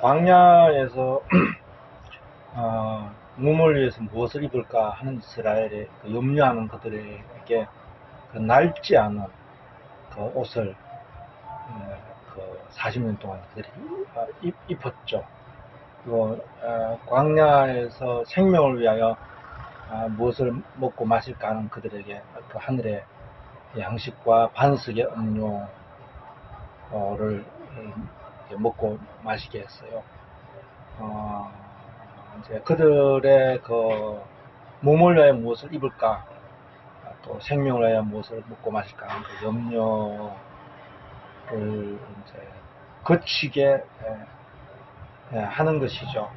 광야에서 몸을 위해서 무엇을 입을까 하는 이스라엘에 염려하는 그들에게 그 낡지 않은 그 옷을 40년 동안 그들이 입었죠. 그리고 광야에서 생명을 위하여 무엇을 먹고 마실까 하는 그들에게 그 하늘의 양식과 반석의 음료를 먹고 마시게 했어요. 이제 그들의 그 몸을 위하여 무엇을 입을까, 또 생명을 위하여 무엇을 먹고 마실까 하는 그 염려를 이제 거치게 하는 것이죠.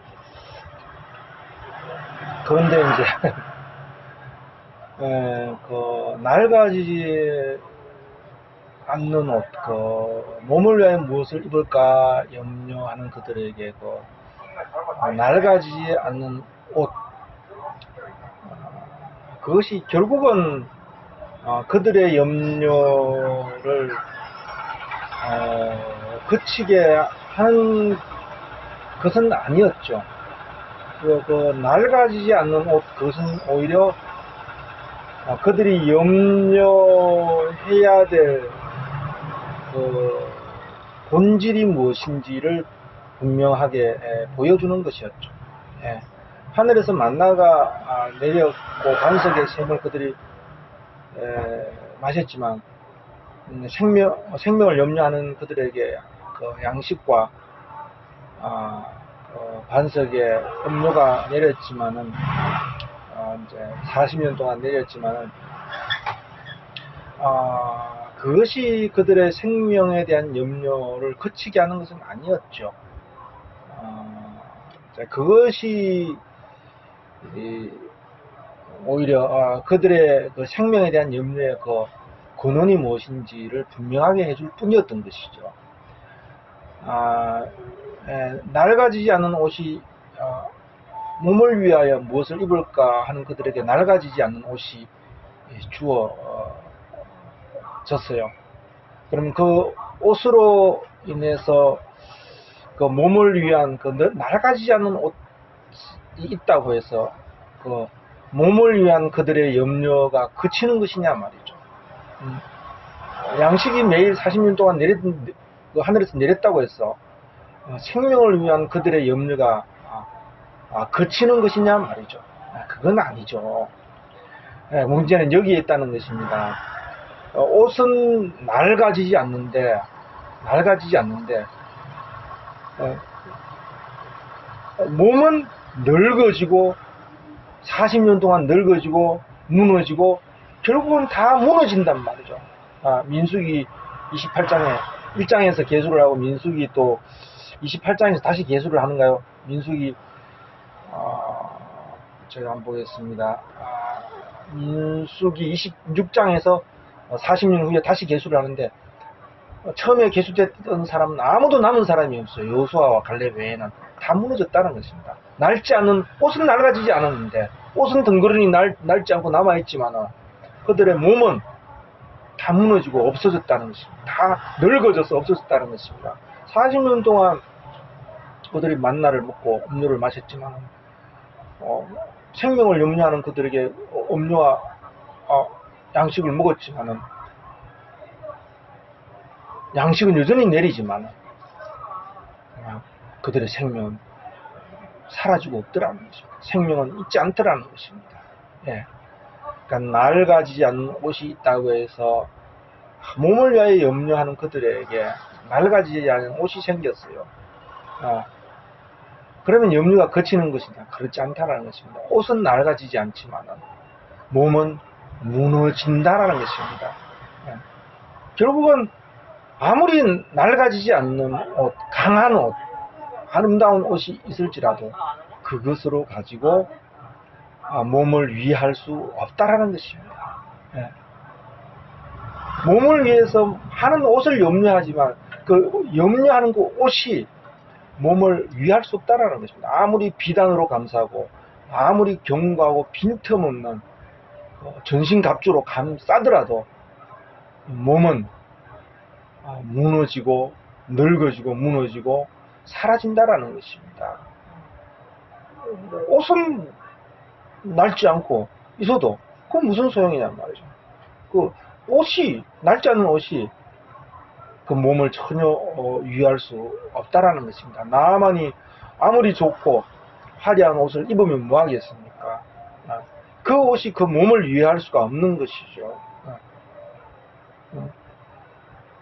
그런데 이제 그 낡아지지 않는 옷, 그 몸을 위하여 무엇을 입을까 염려하는 그들에게 낡아지지 않는 옷, 그것이 결국은 그들의 염려를 그치게 하는 것은 아니었죠. 그 낡아지지 않는 옷, 그것은 오히려 그들이 염려해야 될 그 본질이 무엇인지를 분명하게 보여주는 것이었죠. 하늘에서 만나가 내렸고 반석의 샘을 그들이 마셨지만 생명을 염려하는 그들에게 그 양식과 반석의 음료가 내렸지만은 이제 40년 동안 내렸지만은 그것이 그들의 생명에 대한 염려를 그치게 하는 것은 아니었죠. 그것이 오히려 그들의 그 생명에 대한 염려의 그 근원이 무엇인지를 분명하게 해줄 뿐이었던 것이죠. 낡아지지 않는 옷이 몸을 위하여 무엇을 입을까 하는 그들에게 낡아지지 않는 옷이 주어졌어요. 그럼 그 옷으로 인해서 그 몸을 위한 그 낡아지지 않는 옷이 있다고 해서 그 몸을 위한 그들의 염려가 그치는 것이냐 말이죠. 양식이 매일 40년 동안 그 하늘에서 내렸다고 해서 생명을 위한 그들의 염려가 그치는 것이냐 말이죠. 그건 아니죠. 문제는 여기에 있다는 것입니다. 옷은 낡아지지 않는데 몸은 늙어지고 40년 동안 늙어지고 무너지고 결국은 다 무너진단 말이죠. 민수기 28장에 1장에서 계수를 하고 민수기 또 28장에서 다시 계수를 하는가요? 민수기 제가 한번 보겠습니다. 민수기 26장에서 40년 후에 다시 계수를 하는데 처음에 계수됐던 사람은 아무도 남은 사람이 없어요. 여호수아와 갈렙 외에는 다 무너졌다는 것입니다. 낡지 않은 옷은 낡아지지 않았는데 옷은 덩그러니 낡지 않고 남아있지만 그들의 몸은 다 무너지고 없어졌다는 것입니다. 다 늙어져서 없어졌다는 것입니다. 40년 동안 그들이 만나를 먹고 음료를 마셨지만 생명을 염려하는 그들에게 음료와 양식을 먹었지만은 양식은 여전히 내리지만 그들의 생명은 사라지고 없더라는 것입니다. 생명은 있지 않더라는 것입니다. 그러니까 낡아지지 않는 옷이 있다고 해서 몸을 위하여 염려하는 그들에게 낡아지지 않은 옷이 생겼어요. 그러면 염려가 그치는 것이냐? 그렇지 않다라는 것입니다. 옷은 낡아지지 않지만 몸은 무너진다라는 것입니다. 결국은 아무리 낡아지지 않는 옷, 강한 옷, 아름다운 옷이 있을지라도 그것으로 가지고 몸을 위할 수 없다라는 것입니다. 몸을 위해서 하는 옷을 염려하지만 그 염려하는 그 옷이 몸을 위할 수 없다라는 것입니다. 아무리 비단으로 감싸고 아무리 견고하고 빈틈없는 전신갑주로 감싸더라도 몸은 무너지고 늙어지고 무너지고 사라진다라는 것입니다. 옷은 낡지 않고 있어도 그건 무슨 소용이냔 말이죠. 그 옷이, 낡지 않은 옷이 그 몸을 전혀 유의할 수 없다라는 것입니다. 나만이 아무리 좋고 화려한 옷을 입으면 뭐 하겠습니까? 그 옷이 그 몸을 유의할 수가 없는 것이죠.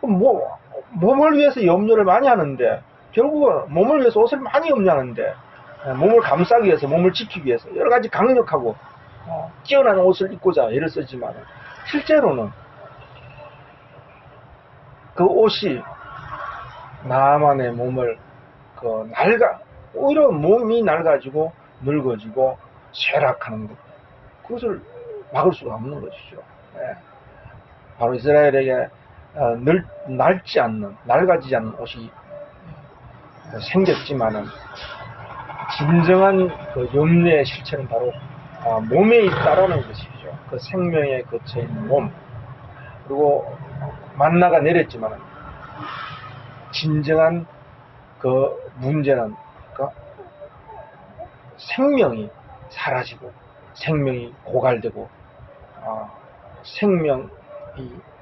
뭐, 몸을 위해서 염려를 많이 하는데, 결국은 몸을 위해서 옷을 많이 염려하는데, 몸을 감싸기 위해서, 몸을 지키기 위해서 여러 가지 강력하고 뛰어난 옷을 입고자 애를 쓰지만, 실제로는 그 옷이 나만의 몸을 오히려 몸이 낡아지고 늙어지고 쇠락하는 것, 그것을 막을 수가 없는 것이죠. 네. 바로 이스라엘에게 낡지 않는, 낡아지지 않는 옷이 생겼지만은, 진정한 그 염려의 실체는 바로 몸에 있다라는 것이죠. 그 생명의 거처에 있는 몸. 그리고 만나가 내렸지만은, 진정한 그 문제는 그 생명이 사라지고, 생명이 고갈되고, 생명이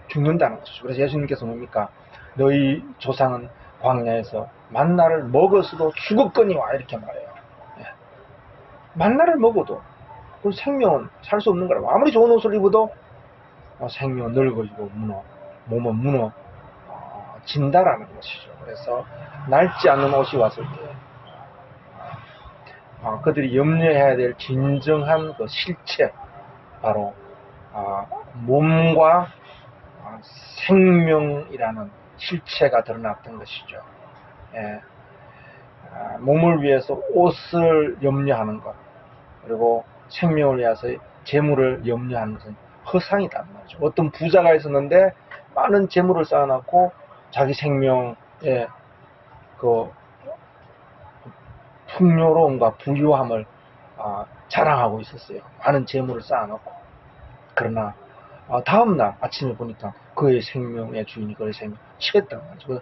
죽는다는 것이죠. 그래서 예수님께서 뭡니까? 너희 조상은 광야에서 만나를 먹었어도 죽었거니와 이렇게 말해요. 예. 만나를 먹어도 그 생명은 살 수 없는 거라고. 아무리 좋은 옷을 입어도 생명은 늙어지고 몸은 무너진다라는 것이죠. 그래서 낡지 않는 옷이 왔을 때 그들이 염려해야 될 진정한 그 실체, 바로 몸과 생명이라는 실체가 드러났던 것이죠. 예. 몸을 위해서 옷을 염려하는 것, 그리고 생명을 위해서 재물을 염려하는 것은 허상이란 말이죠. 어떤 부자가 있었는데 많은 재물을 쌓아놨고 자기 생명의 그 풍요로움과 부유함을 자랑하고 있었어요. 많은 재물을 쌓아놓고. 그러나 다음날 아침에 보니까 그의 생명의 주인이 그의 생명을 치겠다는 말이죠.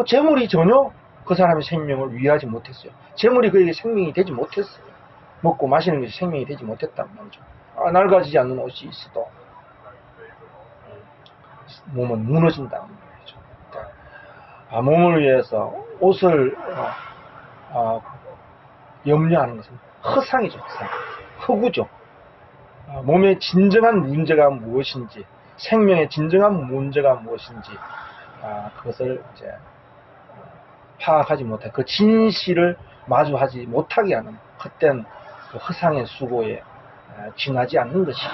재물이 전혀 그 사람의 생명을 위하지 못했어요. 재물이 그에게 생명이 되지 못했어요. 먹고 마시는 것이 생명이 되지 못했단 말이죠. 낡아지지 않는 옷이 있어도 몸은 무너진다는 말이죠. 그러니까 몸을 위해서 옷을 염려하는 것은 허상이죠. 허상. 허구죠. 몸의 진정한 문제가 무엇인지, 생명의 진정한 문제가 무엇인지, 그것을 이제 파악하지 못해 그 진실을 마주하지 못하게 하는 헛된 그 허상의 수고에 지나지 않는 것이죠.